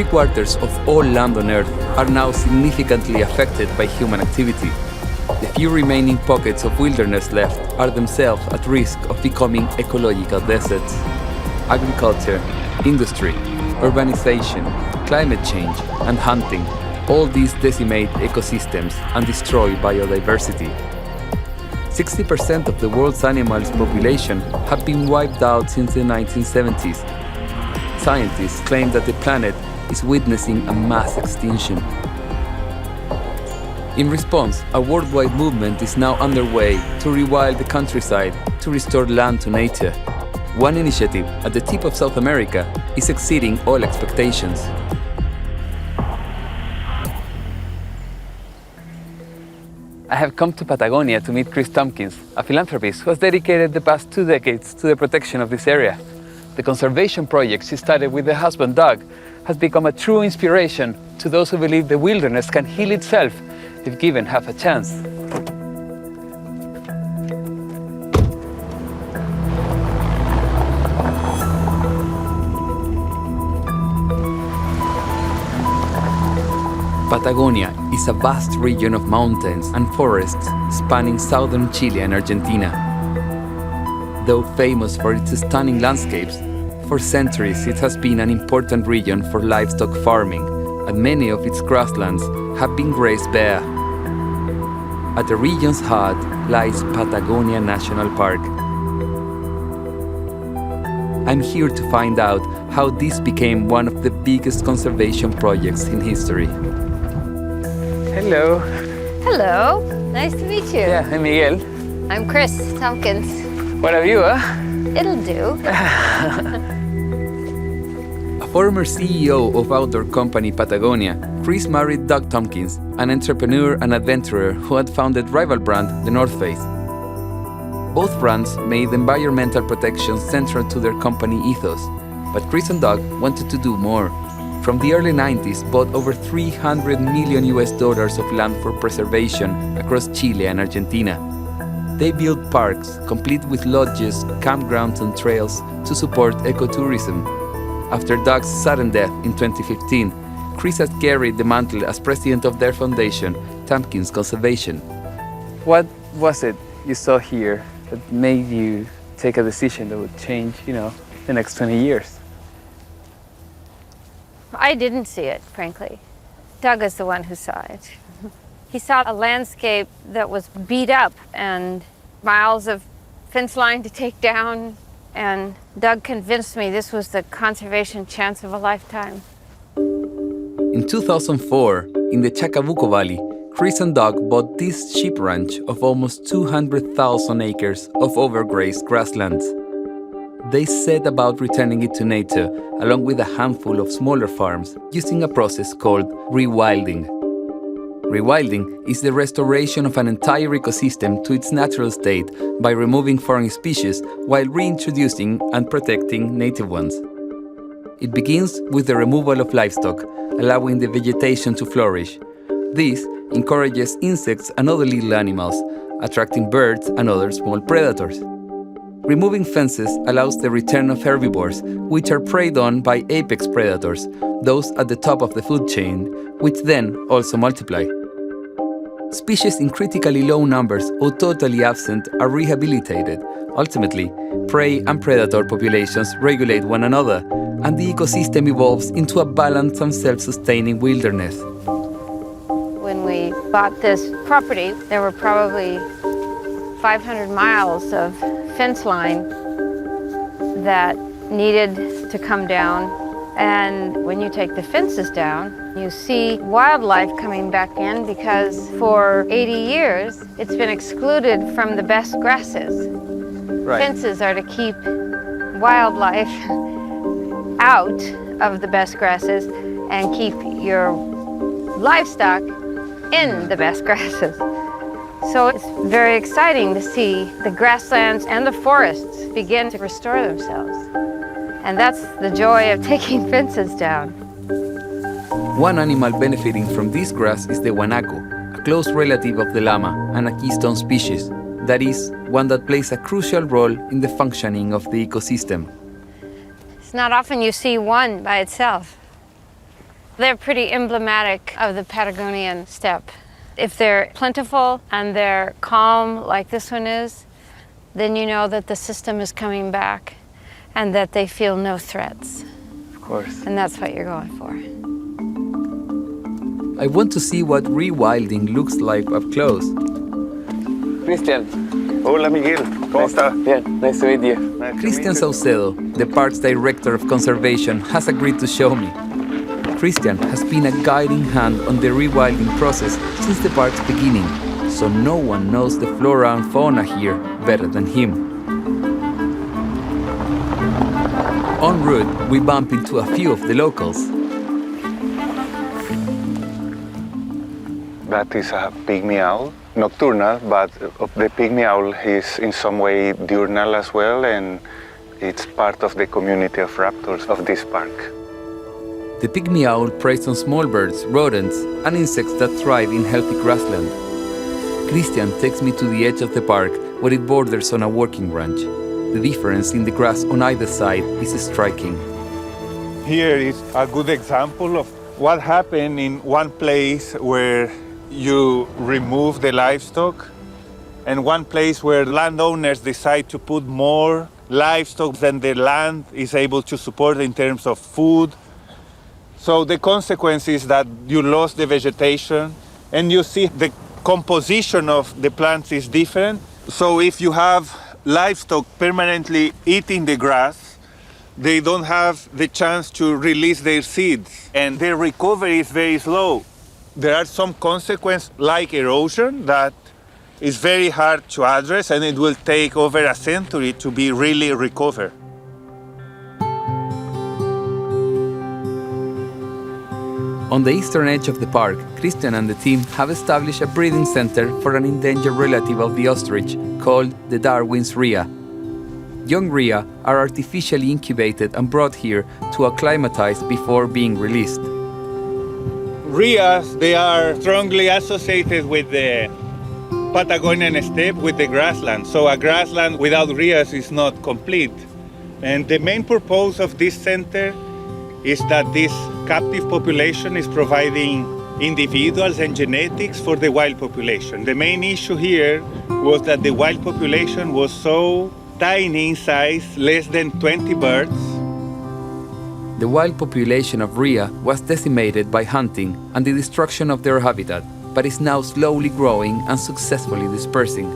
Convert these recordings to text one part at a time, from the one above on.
3/4 of all land on Earth are now significantly affected by human activity. The few remaining pockets of wilderness left are themselves at risk of becoming ecological deserts. Agriculture, industry, urbanization, climate change, and hunting, all these decimate ecosystems and destroy biodiversity. 60% of the world's animals population have been wiped out since the 1970s. Scientists claim that the planet is witnessing a mass extinction. In response, a worldwide movement is now underway to rewild the countryside to restore land to nature. One initiative at the tip of South America is exceeding all expectations. I have come to Patagonia to meet Chris Tompkins, a philanthropist who has dedicated the past 2 decades to the protection of this area. The conservation project she started with her husband Doug has become a true inspiration to those who believe the wilderness can heal itself if given half a chance. Patagonia is a vast region of mountains and forests spanning southern Chile and Argentina. Though famous for its stunning landscapes, for centuries it has been an important region for livestock farming, and many of its grasslands have been grazed bare. At the region's heart lies Patagonia National Park. I'm here to find out how this became one of the biggest conservation projects in history. Hello. Hello, nice to meet you. Yeah, I'm Miguel. I'm Chris Tompkins. What have you, It'll do. A former CEO of outdoor company Patagonia, Chris married Doug Tompkins, an entrepreneur and adventurer who had founded rival brand The North Face. Both brands made environmental protection central to their company ethos, but Chris and Doug wanted to do more. From the early 90s, bought over $300 million of land for preservation across Chile and Argentina. They built parks, complete with lodges, campgrounds and trails to support ecotourism. After Doug's sudden death in 2015, Chris has carried the mantle as president of their foundation, Tompkins Conservation. What was it you saw here that made you take a decision that would change, the next 20 years? I didn't see it, frankly. Doug is the one who saw it. He saw a landscape that was beat up and miles of fence line to take down, and Doug convinced me this was the conservation chance of a lifetime. In 2004, in the Chacabuco Valley, Chris and Doug bought this sheep ranch of almost 200,000 acres of overgrazed grasslands. They set about returning it to nature, along with a handful of smaller farms, using a process called rewilding. Rewilding is the restoration of an entire ecosystem to its natural state by removing foreign species while reintroducing and protecting native ones. It begins with the removal of livestock, allowing the vegetation to flourish. This encourages insects and other little animals, attracting birds and other small predators. Removing fences allows the return of herbivores, which are preyed on by apex predators, those at the top of the food chain, which then also multiply. Species in critically low numbers or totally absent are rehabilitated. Ultimately, prey and predator populations regulate one another, and the ecosystem evolves into a balanced and self-sustaining wilderness. When we bought this property, there were probably 500 miles of fence line that needed to come down. And when you take the fences down, you see wildlife coming back in because for 80 years, it's been excluded from the best grasses. Right. Fences are to keep wildlife out of the best grasses and keep your livestock in the best grasses. So it's very exciting to see the grasslands and the forests begin to restore themselves. And that's the joy of taking fences down. One animal benefiting from this grass is the guanaco, a close relative of the llama and a keystone species. That is, one that plays a crucial role in the functioning of the ecosystem. It's not often you see one by itself. They're pretty emblematic of the Patagonian steppe. If they're plentiful and they're calm like this one is, then you know that the system is coming back and that they feel no threats. Of course. And that's what you're going for. I want to see what rewilding looks like up close. Christian. Hola Miguel, ¿cómo estás? Bien, nice to meet you. Christian Saucedo, the park's director of conservation, has agreed to show me. Christian has been a guiding hand on the rewilding process since the park's beginning, so no one knows the flora and fauna here better than him. En route, we bump into a few of the locals. That is a pygmy owl, nocturnal, but the pygmy owl is in some way diurnal as well, and it's part of the community of raptors of this park. The pygmy owl preys on small birds, rodents, and insects that thrive in healthy grassland. Christian takes me to the edge of the park where it borders on a working ranch. The difference in the grass on either side is striking. Here is a good example of what happened in one place where you remove the livestock and one place where landowners decide to put more livestock than the land is able to support in terms of food. So the consequence is that you lost the vegetation and you see the composition of the plants is different. So if you have livestock permanently eating the grass, they don't have the chance to release their seeds and their recovery is very slow. There are some consequences like erosion that is very hard to address and it will take over a century to be really recovered. On the eastern edge of the park, Christian and the team have established a breeding center for an endangered relative of the ostrich called the Darwin's rhea. Young rhea are artificially incubated and brought here to acclimatize before being released. Rheas, they are strongly associated with the Patagonian steppe, with the grassland. So a grassland without rheas is not complete. And the main purpose of this center is that this captive population is providing individuals and genetics for the wild population. The main issue here was that the wild population was so tiny in size, less than 20 birds. The wild population of rhea was decimated by hunting and the destruction of their habitat, but is now slowly growing and successfully dispersing.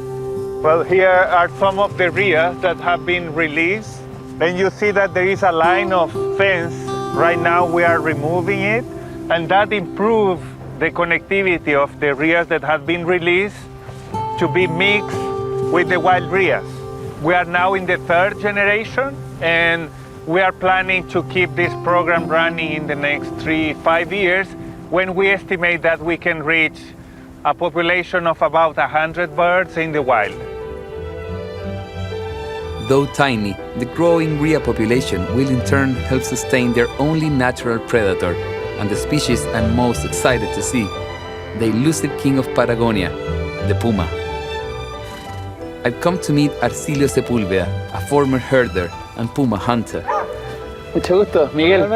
Well, here are some of the rheas that have been released. And you see that there is a line of fence. Right now we are removing it, and that improves the connectivity of the rheas that have been released to be mixed with the wild rheas. We are now in the third generation, and we are planning to keep this program running in the next 3-5 years, when we estimate that we can reach a population of about 100 birds in the wild. Though tiny, the growing rhea population will in turn help sustain their only natural predator and the species I'm most excited to see, the elusive king of Patagonia, the puma. I've come to meet Arcilio Sepúlveda, a former herder and puma hunter. Mucho gusto, Miguel.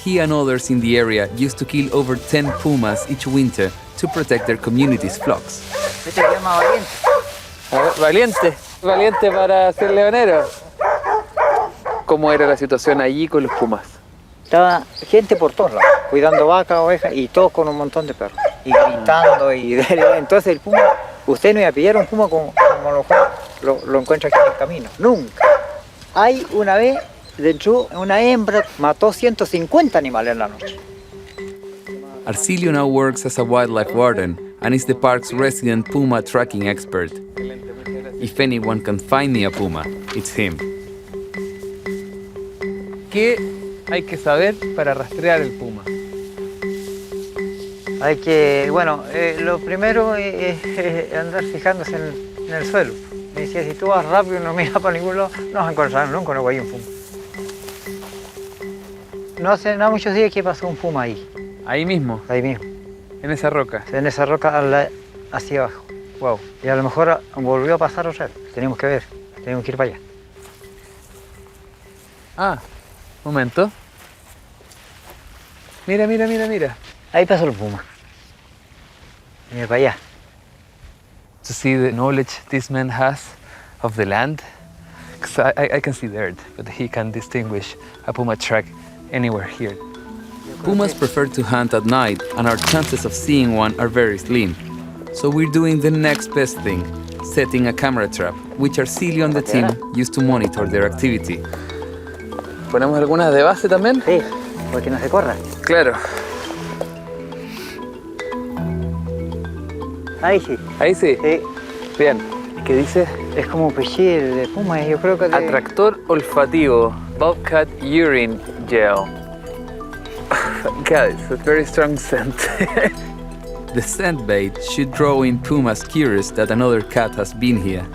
He and others in the area used to kill over 10 pumas each winter to protect their community's flocks. Este se llama Valiente. Valiente para ser leonero. ¿Cómo era la situación allí con los pumas? Estaba gente por todos lados, cuidando vacas, ovejas y todos con un montón de perros. Y gritando y entonces el puma, usted no iba a pillar un puma como lo encuentra aquí en el camino. Nunca. Hay una vez, de hecho, una hembra mató 150 animales en la noche. Arcilio now works as a wildlife warden and is the park's resident puma tracking expert. If anyone can find me a puma, it's him. ¿Qué hay que saber para rastrear el puma? Hay que, bueno, lo primero es andar fijándose en el suelo. Me decía, si tú vas rápido y no miras para ningún lado, no vas a encontrar nunca un puma. No hace nada muchos días que pasó un puma ahí. Ahí mismo. Ahí mismo. En esa roca. En esa roca hacia abajo. Wow. Y a lo mejor volvió a pasar otra vez. Tenemos que ver, tenemos que ir para allá. Ah, momento. Mira, mira, mira, mira. Ahí pasó el puma. Mira para allá. To see the knowledge this man has of the land. Because I can see the earth, but he can distinguish a puma track anywhere here. Pumas prefer to hunt at night, and our chances of seeing one are very slim. So we're doing the next best thing, setting a camera trap, which Arcilio and the team use to monitor their activity. ¿Ponemos algunas de base también? Sí, porque no se corra. Claro. Ahí sí. Ahí sí. Sí. Bien. ¿Y qué dice? Es como un pechil de puma, yo creo que... Atractor olfativo, bobcat urine gel. God, it's a very strong scent. The scent bait should draw in pumas curious that another cat has been here.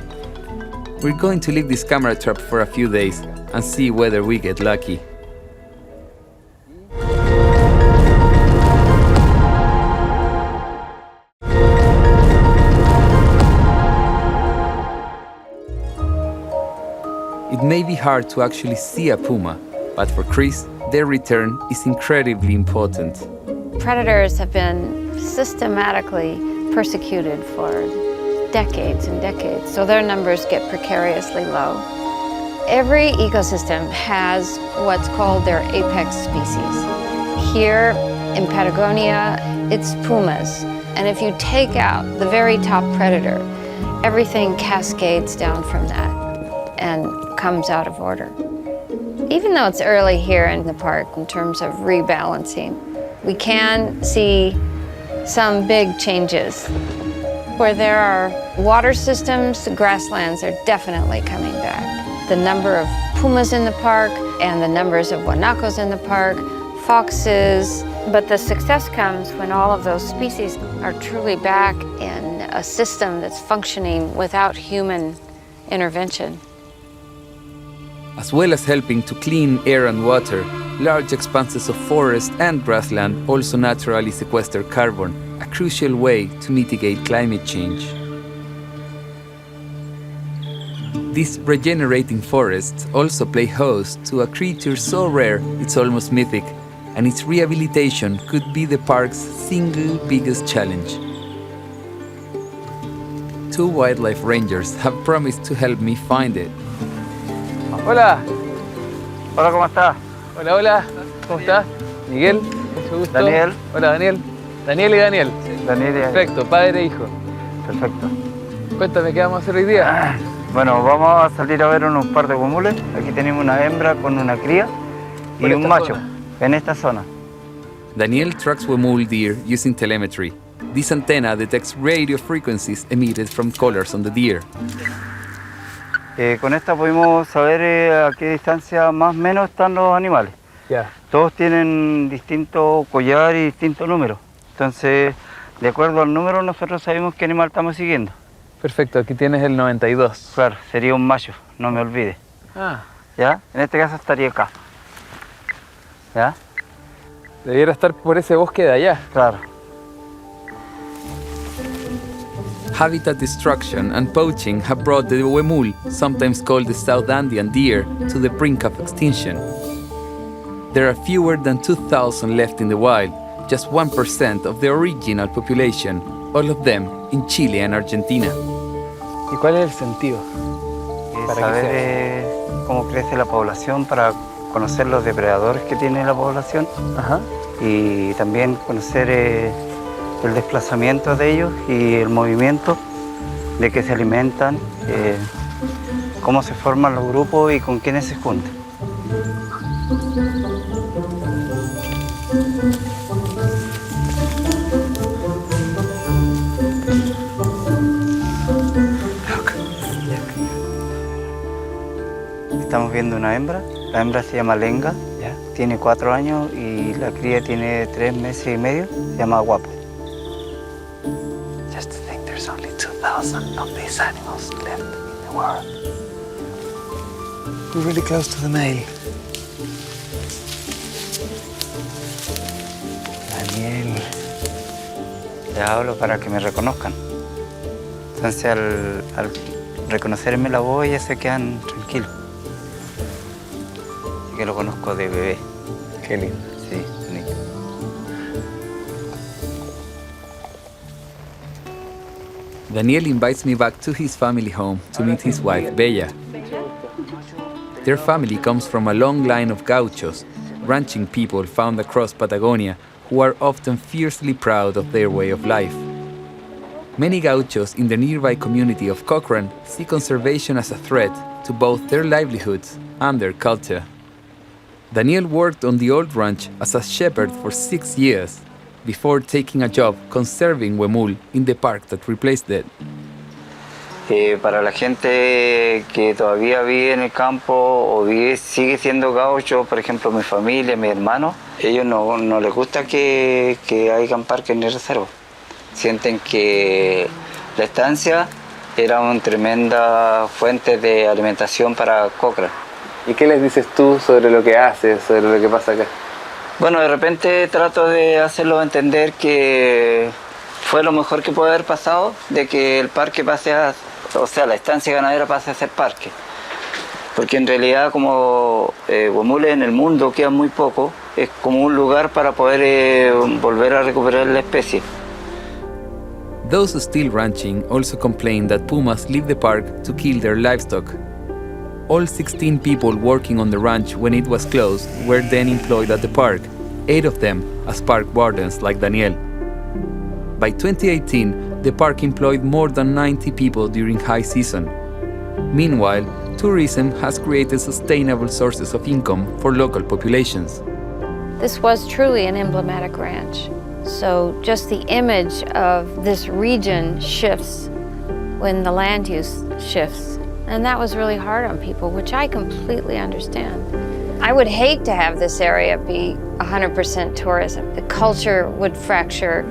We're going to leave this camera trap for a few days and see whether we get lucky. It may be hard to actually see a puma, but for Chris, their return is incredibly important. Predators have been systematically persecuted for decades and decades, so their numbers get precariously low. Every ecosystem has what's called their apex species. Here in Patagonia, it's pumas, and if you take out the very top predator, everything cascades down from that and comes out of order. Even though it's early here in the park in terms of rebalancing, we can see some big changes. Where there are water systems, the grasslands are definitely coming back. The number of pumas in the park and the numbers of guanacos in the park, foxes, but the success comes when all of those species are truly back in a system that's functioning without human intervention. As well as helping to clean air and water, large expanses of forest and grassland also naturally sequester carbon, a crucial way to mitigate climate change. These regenerating forests also play host to a creature so rare it's almost mythic, and its rehabilitation could be the park's single biggest challenge. 2 wildlife rangers have promised to help me find it. Hola. Hola, ¿cómo estás? Hola, hola. ¿Cómo estás? Miguel, mucho gusto. Daniel. Hola, Daniel. Daniel y Daniel. Daniel y Daniel. Perfecto, padre e hijo. Perfecto. Cuéntame, ¿qué vamos a hacer hoy día? Bueno, vamos a salir a ver unos par de guamules. Aquí tenemos una hembra con una cría y ¿Por un esta macho zona? en esta zona. Daniel tracks mule deer using telemetry. This antenna detects radio frequencies emitted from collars on the deer. Con esta pudimos saber a qué distancia más o menos están los animales. Ya. Todos tienen distinto collar y distinto número. Entonces, de acuerdo al número, nosotros sabemos qué animal estamos siguiendo. Perfecto, aquí tienes el 92. Claro, sería un macho, no me olvide. Ah, ¿Ya? En este caso estaría acá. ¿Ya? debiera estar por ese bosque de allá. Claro. Habitat destruction and poaching have brought the huemul, sometimes called the South Andean deer, to the brink of extinction. There are fewer than 2,000 left in the wild, just 1% of the original population, all of them in Chile and Argentina. ¿Y cuál es el sentido? Para que Saber sea. cómo crece la población para conocer los depredadores que tiene la población. Ajá. Y también conocer el desplazamiento de ellos y el movimiento, de qué se alimentan, cómo se forman los grupos y con quiénes se juntan. Estamos viendo una hembra, la hembra se llama Lenga, ¿Ya? tiene 4 años y la cría tiene 3 meses y medio, se llama Guapo. Just to think there's only 2,000 of these animals left in the world. We're really close to the male. Daniel. Le hablo para que me reconozcan. Entonces al reconocerme la voz ya se quedan tranquilos. Así que lo conozco de bebé. Qué lindo. Sí, bonito. Daniel invites me back to his family home to meet his wife, Bella. Their family comes from a long line of gauchos, ranching people found across Patagonia, who are often fiercely proud of their way of life. Many gauchos in the nearby community of Cochrane see conservation as a threat to both their livelihoods and their culture. Daniel worked on the old ranch as a shepherd for 6 years before taking a job conserving huemul in the park that replaced it. Para la gente que todavía vive en el campo o sigue siendo gaucho, por ejemplo mi familia, mi hermano, ellos no les gusta que hayan parques ni reservas. Sienten que la estancia era una tremenda fuente de alimentación para Cochrane. ¿Y qué les dices tú sobre lo que haces, sobre lo que pasa acá? Bueno, de repente trato de hacerlo entender que fue lo mejor que puede haber pasado, de que el parque pase a, o sea, la estancia ganadera pase a ser parque. Porque en realidad como huemules en el mundo quedan muy poco, es como un lugar para poder volver a recuperar la especie. Those still ranching also complain that pumas leave the park to kill their livestock. All 16 people working on the ranch when it was closed were then employed at the park, 8 of them as park wardens like Daniel. By 2018, the park employed more than 90 people during high season. Meanwhile, tourism has created sustainable sources of income for local populations. This was truly an emblematic ranch. So just the image of this region shifts when the land use shifts. And that was really hard on people, which I completely understand. I would hate to have this area be 100% tourism. The culture would fracture,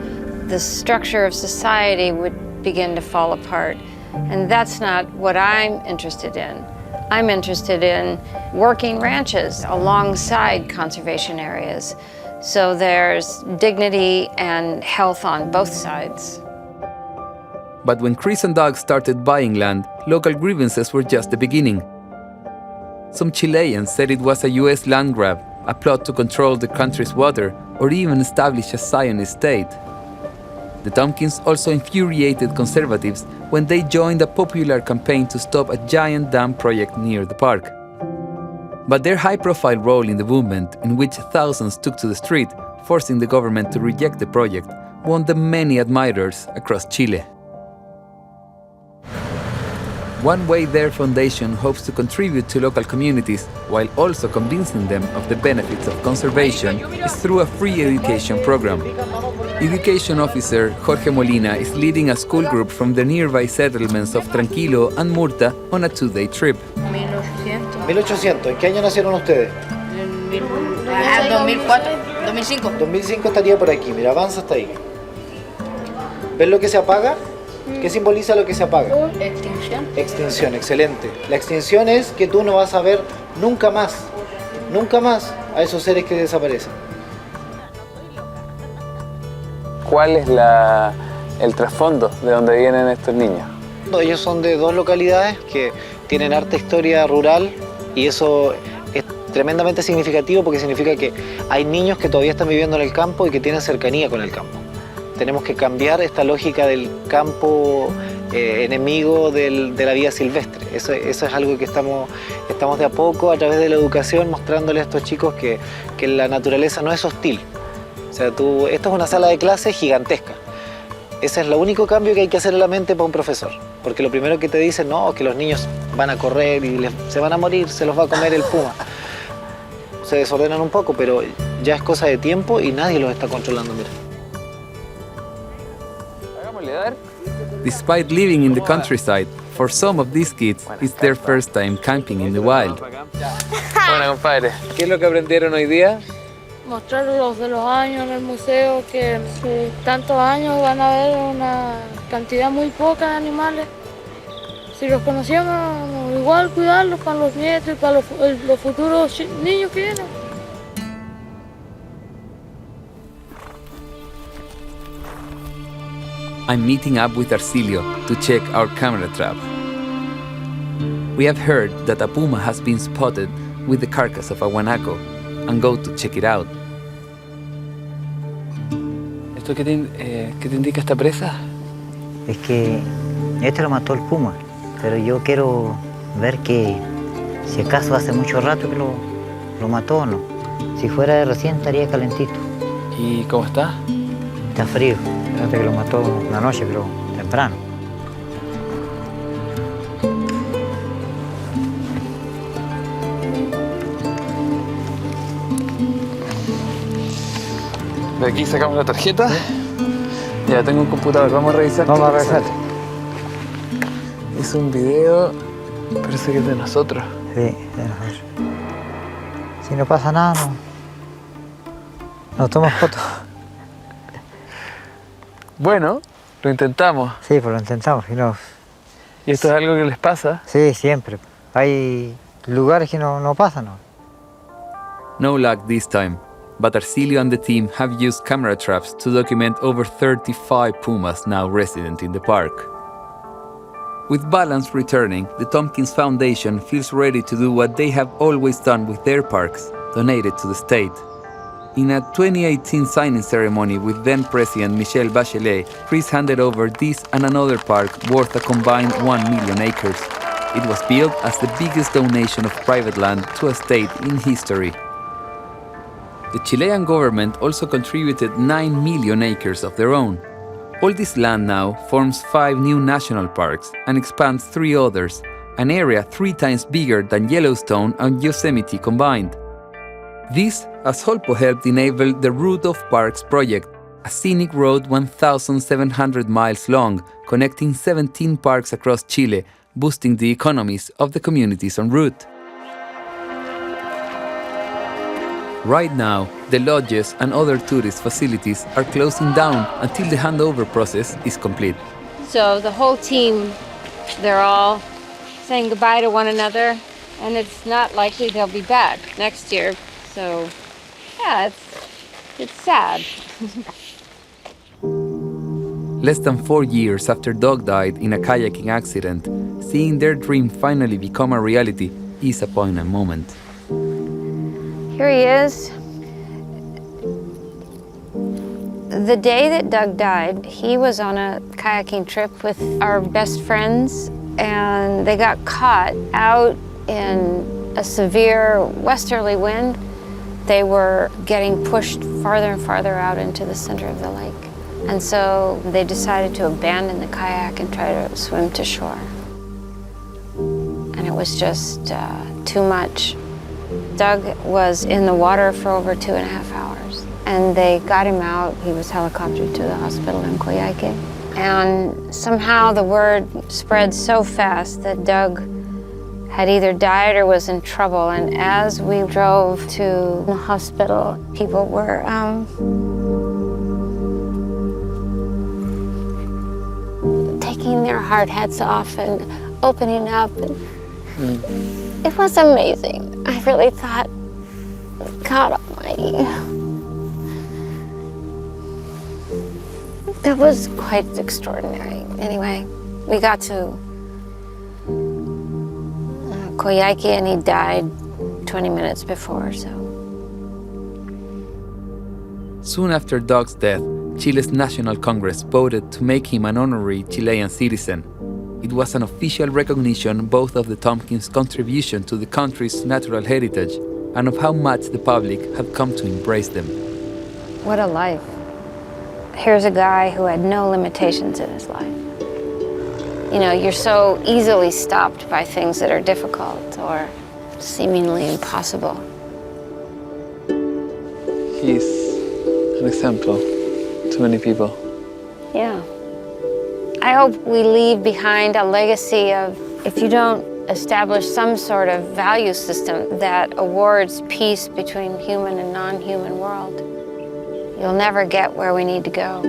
the structure of society would begin to fall apart. And that's not what I'm interested in. I'm interested in working ranches alongside conservation areas. So there's dignity and health on both sides. But when Chris and Doug started buying land, local grievances were just the beginning. Some Chileans said it was a US land grab, a plot to control the country's water, or even establish a Zionist state. The Tompkins also infuriated conservatives when they joined a popular campaign to stop a giant dam project near the park. But their high-profile role in the movement, in which thousands took to the street, forcing the government to reject the project, won them many admirers across Chile. One way their foundation hopes to contribute to local communities, while also convincing them of the benefits of conservation, is through a free education program. Education officer Jorge Molina is leading a school group from the nearby settlements of Tranquilo and Murta on a 2-day trip. 1800. ¿En qué año nacieron ustedes? En 2004, 2005. 2005 estaría por aquí, mira, avanza hasta ahí. ¿Ves lo que se apaga? ¿Qué simboliza lo que se apaga? Extinción. Extinción, excelente. La extinción es que tú no vas a ver nunca más a esos seres que desaparecen. ¿Cuál es el trasfondo de donde vienen estos niños? Ellos son de 2 localidades que tienen harta historia rural y eso es tremendamente significativo porque significa que hay niños que todavía están viviendo en el campo y que tienen cercanía con el campo. Tenemos que cambiar esta lógica del campo enemigo de la vida silvestre. Eso es algo que estamos de a poco a través de la educación mostrándole a estos chicos que la naturaleza no es hostil. O sea, esto es una sala de clase gigantesca. Ese es el único cambio que hay que hacer en la mente para un profesor. Porque lo primero que te dicen, no, es que los niños van a correr y se van a morir, se los va a comer el puma. Se desordenan un poco, pero ya es cosa de tiempo y nadie los está controlando, mira. Despite living in the countryside, for some of these kids, it's their first time camping in the wild. Bueno, compadre, ¿qué es lo que aprendieron hoy día? Mostrar los de los años en el museo, que en sus tantos años van a ver una cantidad muy poca de animales. Si los conocíamos, igual cuidarlos para los nietos y para los futuros niños que vienen. I'm meeting up with Arcilio to check our camera trap. We have heard that a puma has been spotted with the carcass of a guanaco and go to check it out. ¿Esto qué te indica esta presa? Es que Este lo mató el puma, pero yo quiero ver que si acaso hace mucho rato que lo mató o no. Si fuera de recién estaría calentito. ¿Y cómo está? Está frío, fíjate que lo mató una noche, pero temprano. De aquí sacamos la tarjeta. Ya tengo un computador, vamos a revisar. Vamos a revisar. Hizo un video, parece que es de nosotros. Sí, de nosotros. Si no pasa nada, nos tomamos fotos. Bueno, lo intentamos. Sí, pues lo intentamos. Si no, ¿Y esto es algo que les pasa? sí, siempre. Hay lugares que no pasan, ¿no? No luck this time, but Arcilio and the team have used camera traps to document over 35 pumas now resident in the park. With balance returning, the Tompkins Foundation feels ready to do what they have always done with their parks, donate it to the state. In a 2018 signing ceremony with then-President Michelle Bachelet, Chris handed over this and another park worth a combined 1 million acres. It was built as the biggest donation of private land to a state in history. The Chilean government also contributed 9 million acres of their own. All this land now forms 5 new national parks and expands 3 others, an area 3 times bigger than Yellowstone and Yosemite combined. This has also helped enable the Route of Parks project, a scenic road 1,700 miles long, connecting 17 parks across Chile, boosting the economies of the communities en route. Right now, the lodges and other tourist facilities are closing down until the handover process is complete. So the whole team, they're all saying goodbye to one another, and it's not likely they'll be back next year. So, yeah, it's sad. Less than 4 years after Doug died in a kayaking accident, seeing their dream finally become a reality is a poignant moment. Here he is. The day that Doug died, he was on a kayaking trip with our best friends, and they got caught out in a severe westerly wind. They were getting pushed farther and farther out into the center of the lake. And so they decided to abandon the kayak and try to swim to shore. And it was just too much. Doug was in the water for over 2.5 hours. And they got him out. He was helicoptered to the hospital in Coyhaique. And somehow the word spread so fast that Doug had either died or was in trouble. And as we drove to the hospital, people were taking their hard hats off and opening up. It was amazing. I really thought, God Almighty. It was quite extraordinary. Anyway, we got to Coyhaique and he died 20 minutes before, so. Soon after Doug's death, Chile's National Congress voted to make him an honorary Chilean citizen. It was an official recognition both of the Tompkins' contribution to the country's natural heritage and of how much the public had come to embrace them. What a life. Here's a guy who had no limitations in his life. You know, you're so easily stopped by things that are difficult or seemingly impossible. He's an example to many people. Yeah. I hope we leave behind a legacy of, if you don't establish some sort of value system that awards peace between human and non-human world, you'll never get where we need to go.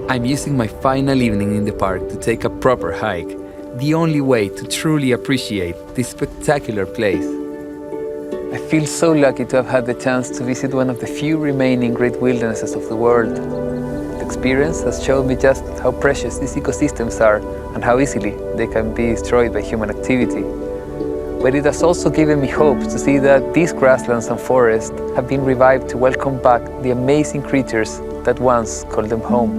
I'm using my final evening in the park to take a proper hike, the only way to truly appreciate this spectacular place. I feel so lucky to have had the chance to visit one of the few remaining great wildernesses of the world. The experience has shown me just how precious these ecosystems are and how easily they can be destroyed by human activity. But it has also given me hope to see that these grasslands and forests have been revived to welcome back the amazing creatures that once called them home.